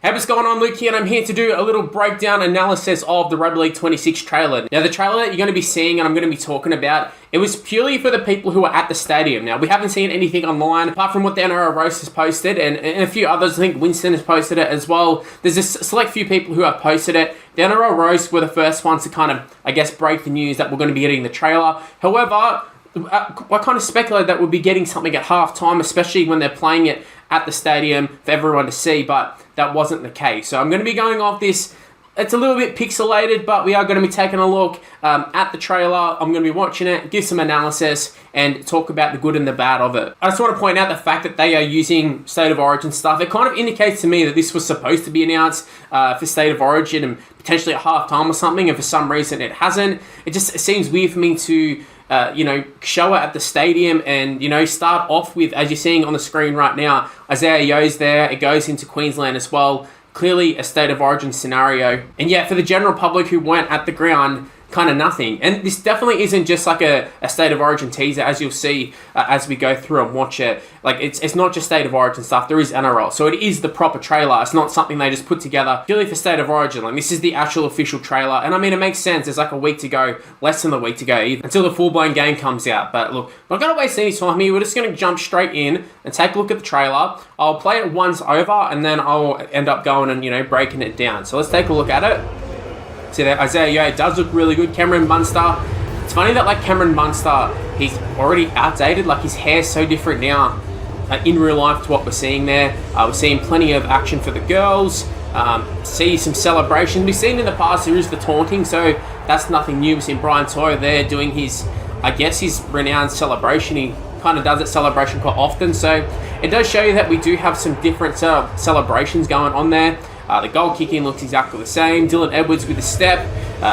Hey, what's going on? Luke here, and I'm here to do a little breakdown analysis of the Rugby League 26 trailer. Now, the trailer that you're going to be seeing and I'm going to be talking about, it was purely for the people who are at the stadium. Now, we haven't seen anything online apart from what the NRL Roast has posted, and a few others. I think Winston has posted it as well. There's a select few people who have posted it. The NRL Roast were the first ones to kind of, I guess, break the news that we're going to be getting the trailer. However, I kind of speculated that we'll be getting something at halftime, especially when they're playing it at the stadium for everyone to see, but that wasn't the case. So I'm going to be going off this. It's a little bit pixelated, but we are going to be taking a look at the trailer. I'm going to be watching it, give some analysis, and talk about the good and the bad of it. I just want to point out the fact that they are using State of Origin stuff. It kind of indicates to me that this was supposed to be announced for State of Origin and potentially at halftime or something, and for some reason it hasn't. It seems weird for me to show it at the stadium and, start off with, as you're seeing on the screen right now, Isaiah Yeo's there. It goes into Queensland as well. Clearly a State of Origin scenario. And yeah, for the general public who weren't at the ground, kind of nothing. And this definitely isn't just like a State of Origin teaser, as you'll see as we go through and watch it. Like, it's not just State of Origin stuff. There is NRL. So it is the proper trailer. It's not something they just put together purely for State of Origin. Like, this is the actual official trailer. And I mean, it makes sense. There's like a week to go, less than a week to go, until the full-blown game comes out. But look, I'm not going to waste any time here. We're just going to jump straight in and take a look at the trailer. I'll play it once over, and then I'll end up going and, breaking it down. So let's take a look at it. See that Isaiah Yeo does look really good. Cameron Munster. It's funny that like Cameron Munster, he's already outdated. Like, his hair's so different now in real life to what we're seeing there. We're seeing plenty of action for the girls. See some celebration. We've seen in the past there is the taunting, so that's nothing new. We've seen Brian Toyer there doing his renowned celebration. He kind of does that celebration quite often, so it does show you that we do have some different celebrations going on there. The goal kicking looks exactly the same. Dylan Edwards with the step,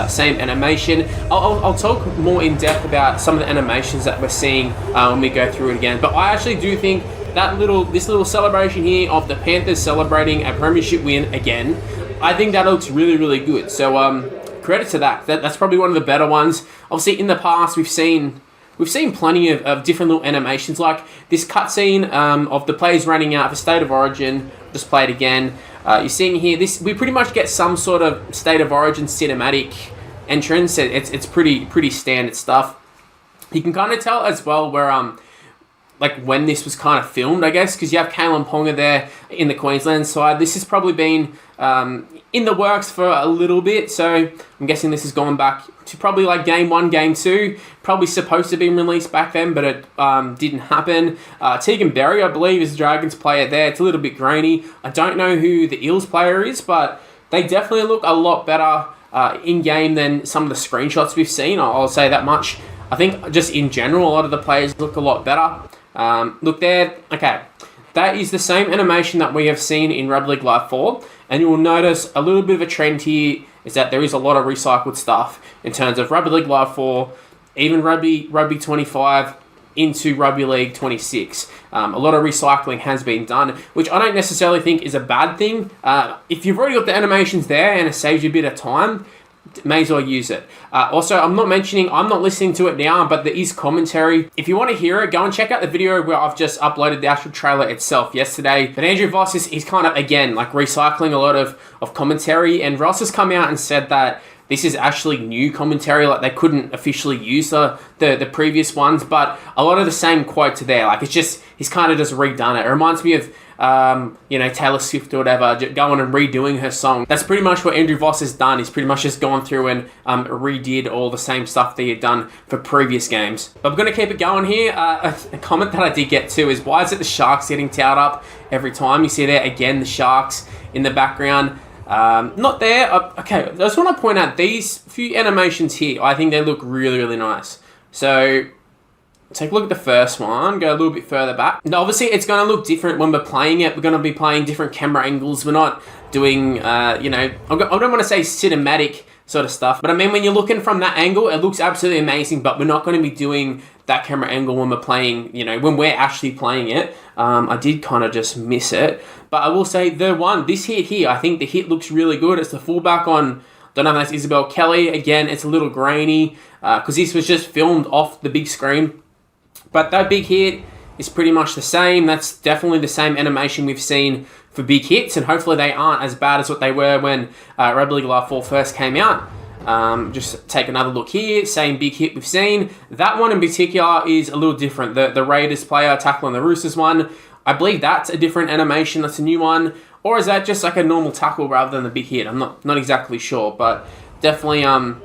same animation. I'll talk more in depth about some of the animations that we're seeing when we go through it again. But I actually do think that this little celebration here of the Panthers celebrating a premiership win again, I think that looks really, really good. So credit to that. That's probably one of the better ones. Obviously, in the past, we've seen plenty of different little animations, like this cutscene of the players running out for State of Origin. Just play it again. You're seeing here, we pretty much get some sort of State of Origin cinematic entrance. It's pretty standard stuff. You can kind of tell as well where like when this was kind of filmed, I guess, because you have Kalen Ponga there in the Queensland side. This has probably been in the works for a little bit, so I'm guessing this has gone back to probably like Game 1, Game 2. Probably supposed to be released back then, but it didn't happen. Tegan Berry, I believe, is the Dragons player there. It's a little bit grainy. I don't know who the Eels player is, but they definitely look a lot better in-game than some of the screenshots we've seen. I'll say that much. I think just in general, a lot of the players look a lot better. Look there. Okay. That is the same animation that we have seen in Rugby League Live 4. And you will notice a little bit of a trend here is that there is a lot of recycled stuff in terms of Rugby League Live 4, even Rugby 25 into Rugby League 26. A lot of recycling has been done, which I don't necessarily think is a bad thing. If you've already got the animations there and it saves you a bit of time, may as well use it. Also, I'm not listening to it now, but there is commentary. If you want to hear it, go and check out the video where I've just uploaded the actual trailer itself yesterday. But Andrew Voss he's kind of, again, like recycling a lot of commentary, and Ross has come out and said that this is actually new commentary, like they couldn't officially use the previous ones, but a lot of the same quotes are there. Like, he's kind of just redone it. It reminds me of Taylor Swift or whatever, going and redoing her song. That's pretty much what Andrew Voss has done. He's pretty much just gone through and redid all the same stuff that he had done for previous games. But I'm going to keep it going here. A comment that I did get to is, why is it the Sharks getting towed up every time? You see there, again, the Sharks in the background. Not there. Okay, I just want to point out these few animations here. I think they look really, really nice. So take a look at the first one, go a little bit further back. Now, obviously, it's going to look different when we're playing it. We're going to be playing different camera angles. We're not doing, I don't want to say cinematic sort of stuff, but I mean, when you're looking from that angle, it looks absolutely amazing, but we're not going to be doing that camera angle when we're playing, when we're actually playing it. I did kind of just miss it, but I will say this hit here, I think the hit looks really good. It's the fullback on, don't know if that's Isabel Kelly. Again, it's a little grainy because this was just filmed off the big screen. But that big hit is pretty much the same. That's definitely the same animation we've seen for big hits, and hopefully they aren't as bad as what they were when Rugby League Live 4 first came out. Just take another look here, same big hit we've seen. That one in particular is a little different. The Raiders player tackling the Roosters one, I believe that's a different animation, that's a new one. Or is that just like a normal tackle rather than the big hit? I'm not exactly sure, but definitely, I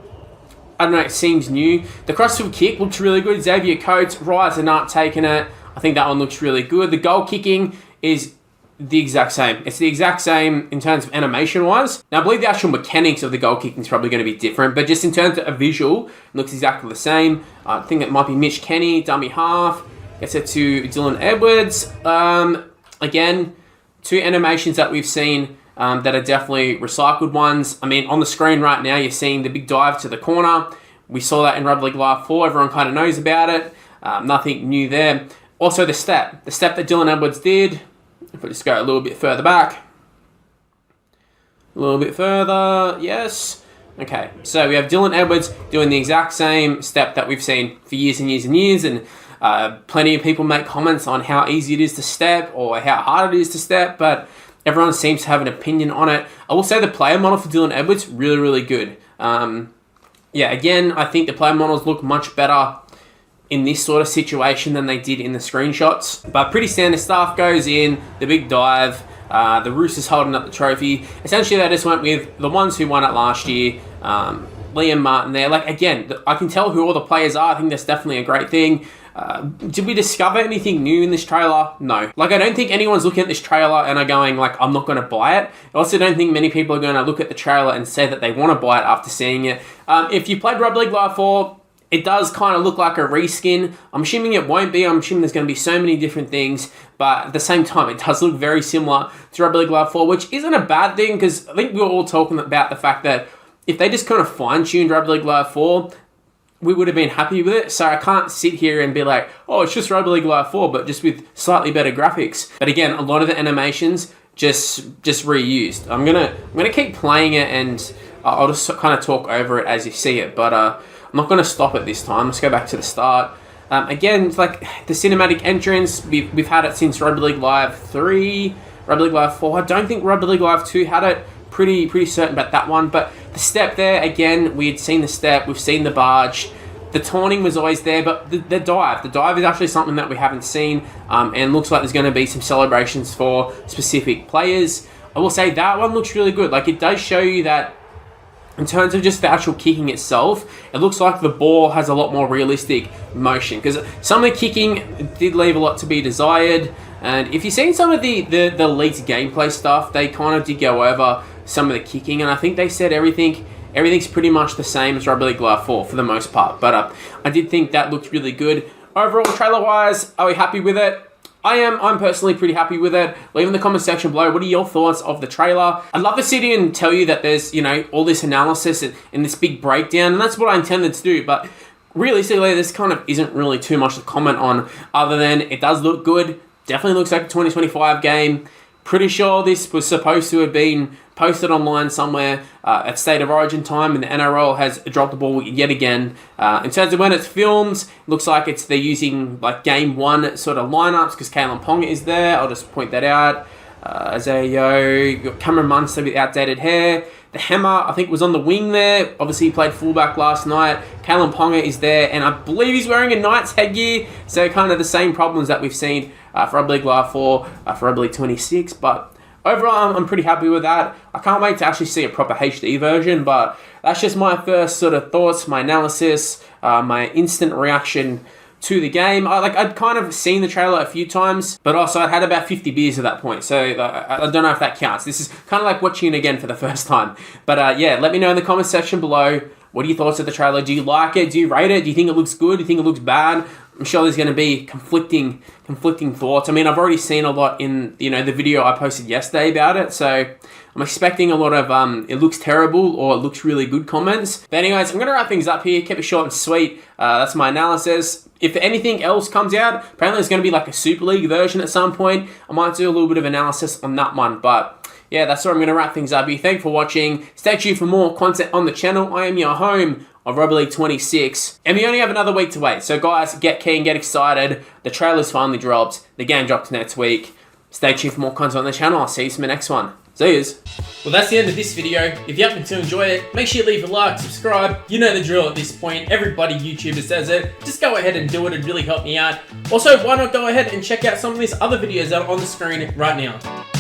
don't know, it seems new. The crossfield kick looks really good. Xavier Coates, Rise and Art taking it. I think that one looks really good. The goal kicking is the exact same. It's the exact same in terms of animation-wise. Now, I believe the actual mechanics of the goal kicking is probably going to be different, but just in terms of a visual, it looks exactly the same. I think it might be Mitch Kenny, dummy half. Gets it to Dylan Edwards. Again, two animations that we've seen that are definitely recycled ones. I mean, on the screen right now, you're seeing the big dive to the corner. We saw that in Rugby League Live 4. Everyone kind of knows about it. Nothing new there. Also, the step that Dylan Edwards did. If we just go a little bit further back. A little bit further. Yes. Okay, so we have Dylan Edwards doing the exact same step that we've seen for years and years and years, and plenty of people make comments on how easy it is to step or how hard it is to step, but everyone seems to have an opinion on it. I will say the player model for Dylan Edwards, really, really good. Again, I think the player models look much better in this sort of situation than they did in the screenshots. But pretty standard stuff goes in, the big dive, the Roosters holding up the trophy. Essentially, they just went with the ones who won it last year. Liam Martin there. Like, again, I can tell who all the players are. I think that's definitely a great thing. Did we discover anything new in this trailer? No. Like, I don't think anyone's looking at this trailer and are going, like, I'm not going to buy it. I also don't think many people are going to look at the trailer and say that they want to buy it after seeing it. If you played Rugby League Live 4, it does kind of look like a reskin. I'm assuming it won't be. I'm assuming there's going to be so many different things. But at the same time, it does look very similar to Rugby League Live 4, which isn't a bad thing, because I think we were all talking about the fact that if they just kind of fine-tuned Rugby League Live 4, we would have been happy with it. So I can't sit here and be like, oh, it's just Rugby League Live 4, but just with slightly better graphics. But again, a lot of the animations just reused. I'm gonna keep playing it, and I'll just kind of talk over it as you see it. But I'm not gonna stop it this time. Let's go back to the start. Again, it's like the cinematic entrance. We've had it since Rugby League Live 3, Rugby League Live 4. I don't think Rugby League Live 2 had it. Pretty certain about that one. But the step there, again, we had seen the step, we've seen the barge. The taunting was always there, but the dive is actually something that we haven't seen, and looks like there's going to be some celebrations for specific players. I will say that one looks really good. Like, it does show you that in terms of just the actual kicking itself, it looks like the ball has a lot more realistic motion, because some of the kicking did leave a lot to be desired. And if you've seen some of the leaked gameplay stuff, they kind of did go over some of the kicking, and I think they said everything's pretty much the same as Rugby League Live 4 for the most part. But I did think that looked really good. Overall, trailer-wise, are we happy with it? I'm personally pretty happy with it. Leave in the comment section below, what are your thoughts of the trailer? I'd love to sit here and tell you that there's, all this analysis and this big breakdown, and that's what I intended to do, but realistically, this kind of isn't really too much to comment on, other than it does look good. Definitely looks like a 2025 game. Pretty sure this was supposed to have been posted online somewhere at State of Origin time, and the NRL has dropped the ball yet again. In terms of when it's filmed, looks like they're using like Game 1 sort of lineups, because Kalen Ponga is there. I'll just point that out. Isaiah, you got Cameron Munster with outdated hair. The Hammer, I think, was on the wing there. Obviously, he played fullback last night. Kalen Ponga is there, and I believe he's wearing a Knights headgear. So kind of the same problems that we've seen for Rugby League Live 4, for Rugby League 26. But overall, I'm pretty happy with that. I can't wait to actually see a proper HD version, but that's just my first sort of thoughts, my analysis, my instant reaction to the game. I'd kind of seen the trailer a few times, but also I'd had about 50 beers at that point, so I don't know if that counts. This is kind of like watching it again for the first time. But yeah, let me know in the comment section below, what are your thoughts of the trailer? Do you like it? Do you rate it? Do you think it looks good? Do you think it looks bad? I'm sure there's going to be conflicting thoughts. I mean, I've already seen a lot in the video I posted yesterday about it, so I'm expecting a lot of it looks terrible or it looks really good comments. But anyways, I'm going to wrap things up here. Keep it short and sweet. That's my analysis. If anything else comes out, apparently there's going to be like a Super League version at some point. I might do a little bit of analysis on that one, but yeah, that's where I'm going to wrap things up here. Thanks for watching. Stay tuned for more content on the channel. I am your home of Rugby League 26, and we only have another week to wait. So guys, get keen, get excited. The trailer's finally dropped. The game drops next week. Stay tuned for more content on the channel. I'll see you in the next one. See yous. Well, that's the end of this video. If you happen to enjoy it, make sure you leave a like, subscribe. You know the drill at this point. Everybody YouTuber says it. Just go ahead and do it. It'd really help me out. Also, why not go ahead and check out some of these other videos that are on the screen right now.